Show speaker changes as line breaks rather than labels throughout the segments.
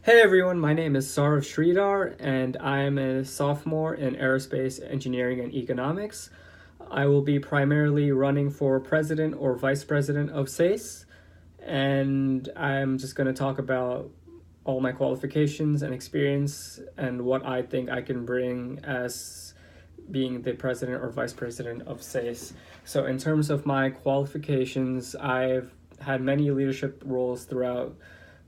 Hey everyone, my name is Saurav Sridhar, and I'm a sophomore in aerospace engineering and economics. I will be primarily running for president or vice president of SASE, and I'm just going to talk about all my qualifications and experience and what I think I can bring as being the president or vice president of SASE. So, in terms of my qualifications, I've had many leadership roles throughout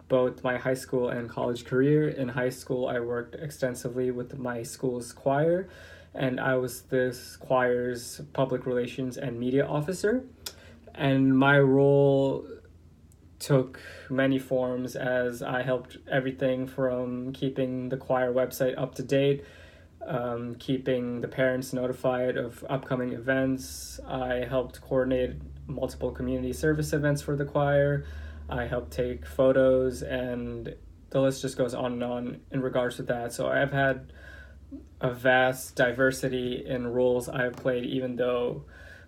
both my high school and college career. In high school, I worked extensively with my school's choir, and I was this choir's public relations and media officer. And my role took many forms as I helped everything from keeping the choir website up to date, keeping the parents notified of upcoming events. I helped coordinate multiple community service events for the choir. I helped take photos, and the list just goes on and on in regards to that. So I've had a vast diversity in roles I've played, even though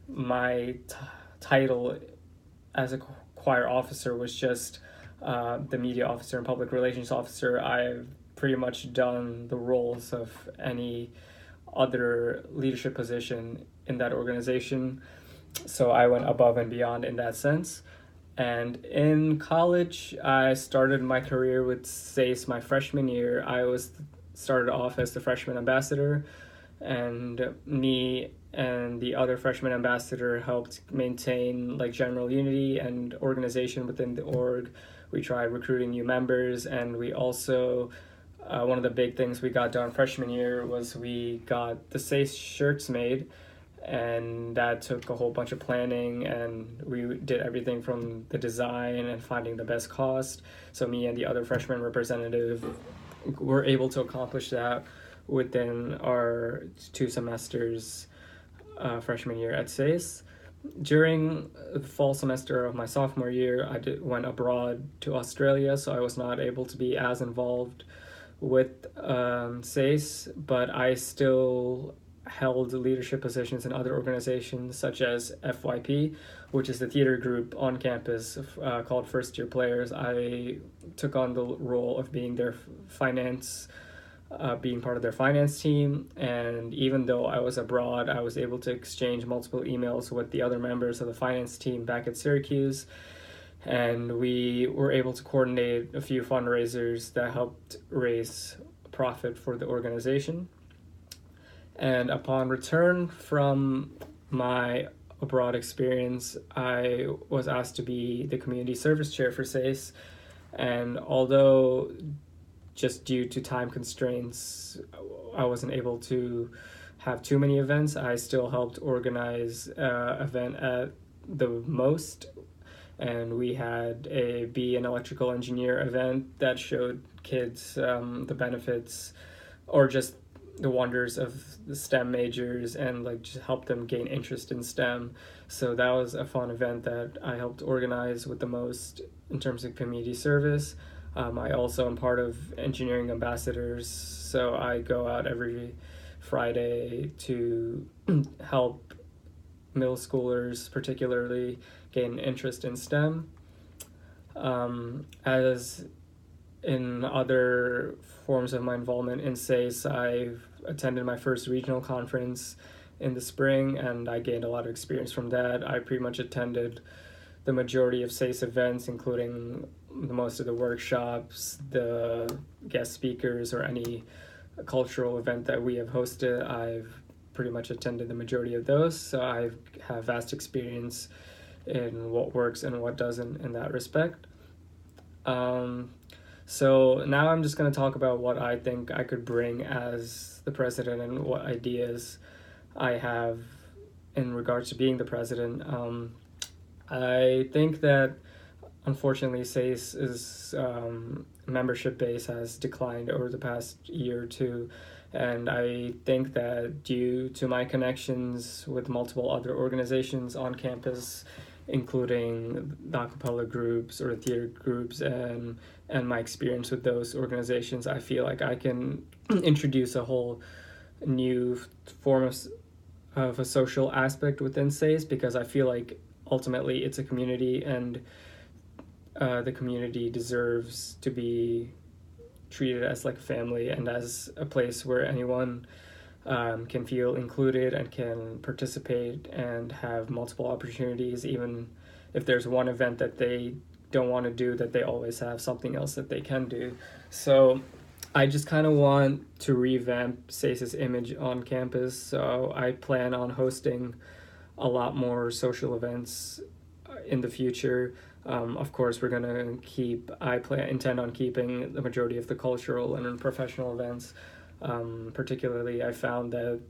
my title as a choir officer was just the media officer and public relations officer. I've pretty much done the roles of any other leadership position in that organization. So I went above and beyond in that sense. And in college, I started my career with SACE my freshman year. Started off as the freshman ambassador, and me and the other freshman ambassador helped maintain like general unity and organization within the org. We tried recruiting new members, and we also one of the big things we got done freshman year was we got the SACE shirts made, and that took a whole bunch of planning, and we did everything from the design and finding the best cost. So me and the other freshman representative were able to accomplish that within our 2 semesters freshman year at SACE. During the fall semester of my sophomore year, went abroad to Australia, so I was not able to be as involved with SACE, but I still held leadership positions in other organizations such as FYP, which is the theater group on campus called First Year Players. I took on the role of being their being part of their finance team, and even though I was abroad, I was able to exchange multiple emails with the other members of the finance team back at Syracuse, and we were able to coordinate a few fundraisers that helped raise profit for the organization. And upon return from my abroad experience, I was asked to be the community service chair for SACE. And although just due to time constraints, I wasn't able to have too many events, I still helped organize an event at the most. And we had a Be an Electrical Engineer event that showed kids the benefits or just the wonders of the STEM majors and like just help them gain interest in STEM. So that was a fun event that I helped organize with the most in terms of community service. I also am part of engineering ambassadors, so I go out every Friday to help middle schoolers particularly gain interest in STEM. As in other forms of my involvement in SACE, I've attended my first regional conference in the spring, and I gained a lot of experience from that. I pretty much attended the majority of SACE events, including most of the workshops, the guest speakers, or any cultural event that we have hosted. I've pretty much attended the majority of those, so I have vast experience in what works and what doesn't in that respect. So now I'm just going to talk about what I think I could bring as the president and what ideas I have in regards to being the president. I think that unfortunately SACE's membership base has declined over the past year or two, and I think that due to my connections with multiple other organizations on campus, including the a cappella groups or the theater groups, and my experience with those organizations, I feel like I can introduce a whole new form of a social aspect within SACE, because I feel like ultimately it's a community, and the community deserves to be treat it as like a family and as a place where anyone can feel included and can participate and have multiple opportunities, even if there's one event that they don't want to do, that they always have something else that they can do. So I just kind of want to revamp SASE's image on campus. So I plan on hosting a lot more social events in the future. Of course, we're gonna intend on keeping the majority of the cultural and professional events. Particularly, I found that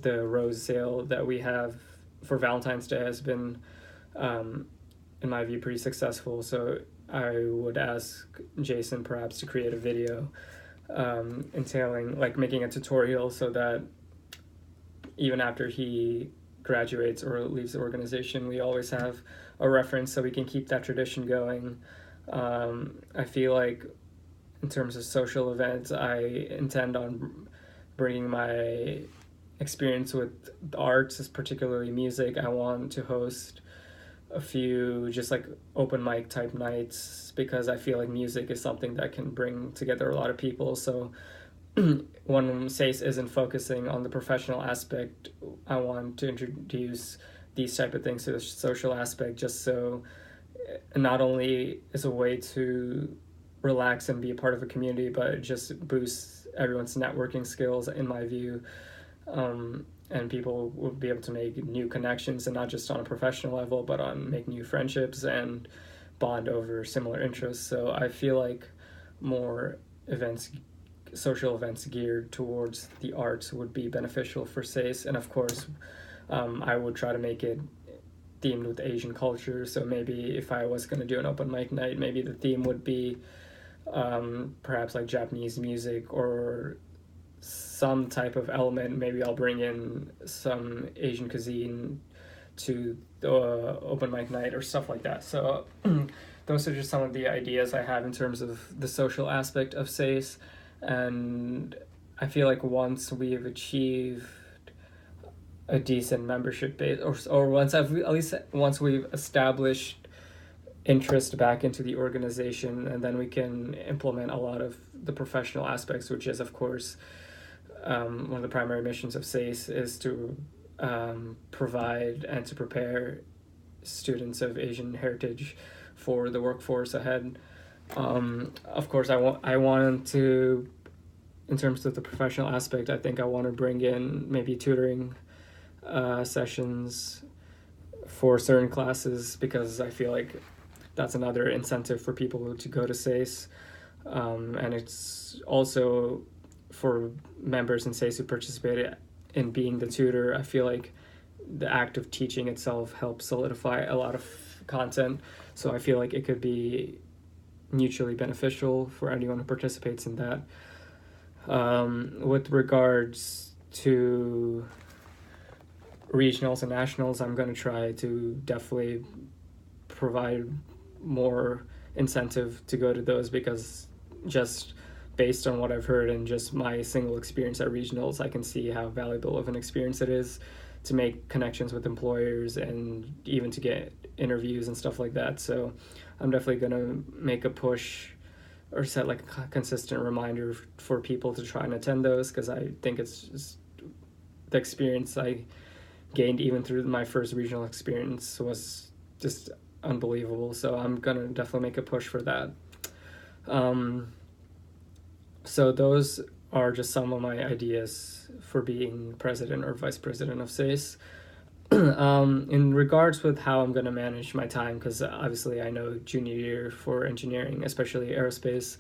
the rose sale that we have for Valentine's Day has been, in my view, pretty successful. So I would ask Jason perhaps to create a video entailing, like, making a tutorial so that even after he graduates or leaves the organization, we always have a reference so we can keep that tradition going. I feel like in terms of social events, I intend on bringing my experience with the arts, particularly music. I want to host a few just like open mic type nights because I feel like music is something that can bring together a lot of people. So when SACE isn't focusing on the professional aspect, I want to introduce these type of things to the social aspect, just so not only is a way to relax and be a part of a community, but it just boosts everyone's networking skills, in my view. And people will be able to make new connections, and not just on a professional level, but on make new friendships and bond over similar interests. So I feel like more social events geared towards the arts would be beneficial for SACE. And of course, I would try to make it themed with Asian culture. So maybe if I was going to do an open mic night, maybe the theme would be perhaps like Japanese music or some type of element. Maybe I'll bring in some Asian cuisine to the open mic night or stuff like that. So those are just some of the ideas I have in terms of the social aspect of SACE. And I feel like once we've achieved a decent membership base, or once we've established interest back into the organization, and then we can implement a lot of the professional aspects, which is, of course, one of the primary missions of SACE is to provide and to prepare students of Asian heritage for the workforce ahead. Of course, I wanted to, in terms of the professional aspect, I think I want to bring in maybe tutoring sessions for certain classes, because I feel like that's another incentive for people to go to SACE. And it's also for members in SACE who participate in being the tutor. I feel like the act of teaching itself helps solidify a lot of content. So I feel like it could be mutually beneficial for anyone who participates in that. With regards to regionals and nationals, I'm going to try to definitely provide more incentive to go to those, because just based on what I've heard and just my single experience at regionals, I can see how valuable of an experience it is to make connections with employers and even to get interviews and stuff like that. So I'm definitely going to make a push or set like a consistent reminder for people to try and attend those, because I think it's just the experience I gained even through my first regional experience was just unbelievable. So I'm going to definitely make a push for that. So those are just some of my ideas for being president or vice president of SACE. In regards with how I'm going to manage my time, because obviously I know junior year for engineering, especially aerospace,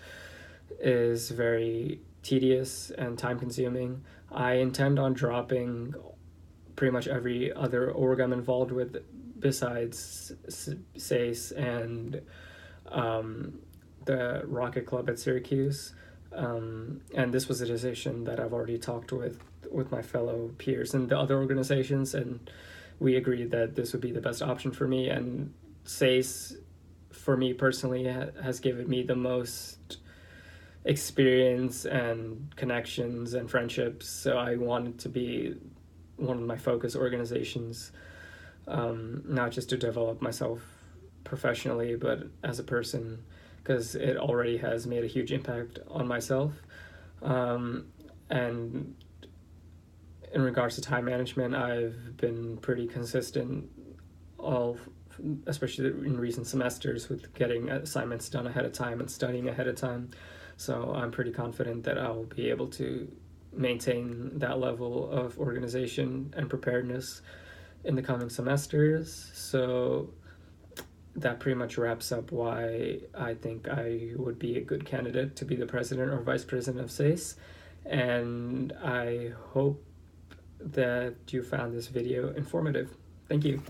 is very tedious and time consuming. I intend on dropping pretty much every other org I'm involved with besides SACE and the Rocket Club at Syracuse. And this was a decision that I've already talked with my fellow peers in the other organizations, and we agreed that this would be the best option for me. And SACE, for me personally, has given me the most experience and connections and friendships, so I wanted to be one of my focus organizations, not just to develop myself professionally, but as a person, because it already has made a huge impact on myself. And in regards to time management, I've been pretty consistent, especially in recent semesters, with getting assignments done ahead of time and studying ahead of time. So I'm pretty confident that I'll be able to maintain that level of organization and preparedness in the coming semesters. So that pretty much wraps up why I think I would be a good candidate to be the president or vice president of SASE. And I hope that you found this video informative. Thank you.